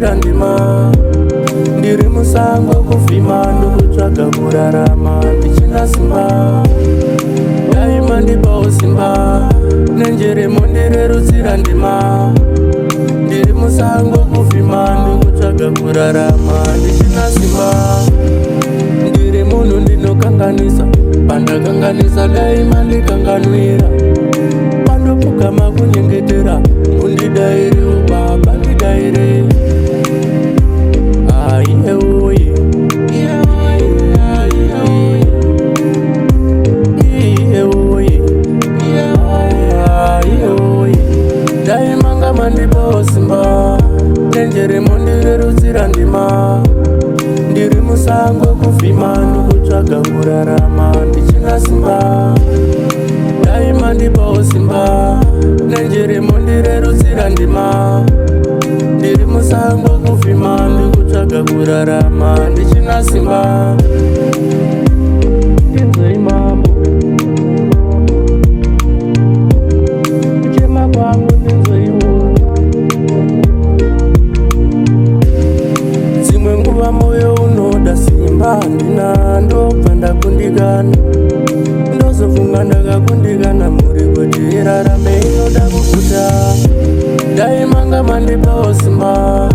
rerutsira ndima. Ndiri musango kufima ndokutsvaga kurarama ndichina simba. Daima ndipawo simba nenjeremo ndirerutsira ndima. Ndiri musango kufima ndokutsvaga kurarama ndichina simba. Ndiri munhu ndinokanganisa, pandakanganisa daima ndikanganwira. Pandopfugama kunyengetera mundidaire ubaba ndidaire. Daima mandipawo simba nenjeremo ndirerutsira ndima. Ndiri musango kufima ndokutsvaga kurarama ndichina simba. Daima ndipawo simba nenjeremo ndirerutsira ndima. Ndiri musango kufima ndokutsvaga kurarama ndichina simba. Ndinzwei mambo kuchema kwangu, ndinzweiwo. Dzimwe nguva moyo unoda simba handina, ndobva ndakundikana. Ndozofunga ndakakundikana muri kuti irarame inoda kuguta. Daima mandipawo simba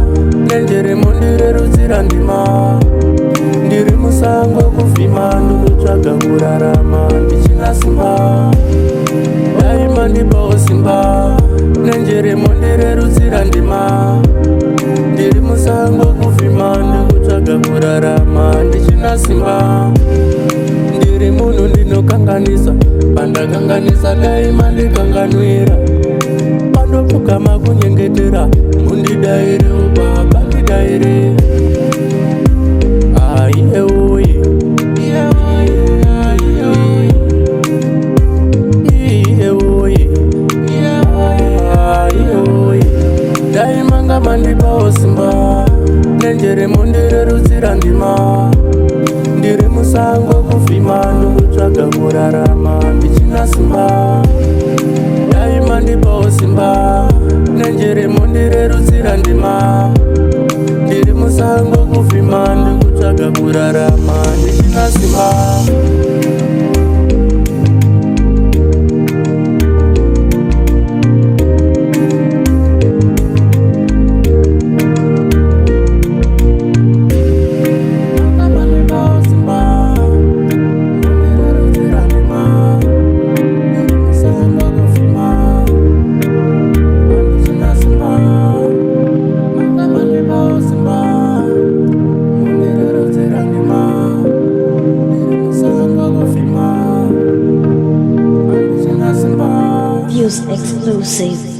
nenjeremo ndirerutsira ndima. Ndiri musango kufima ndokutsvaga kurarama ndichina simba. Daima ndipawo simba nenjeremo ndirerutsira ndima. Ndiri musango kufima ndokutsvaga kurarama ndichina simba. Ndiri munhu ndinokanganisa, pandakanganisa daima ndikanganwira. Pandopfugama kunyengetera mundidaire ubaba ndidaire. Daima mandipawo simba nenjeremo ndirerutsira ndima. Ndiri musango kufima ndokutsvaga kurarama ndichina simba. Daima ndipawo simba nenjeremo ndirerutsira ndima. Ndiri musango kufima ndokutsvaga kurarama ndichina simba. Exclusive.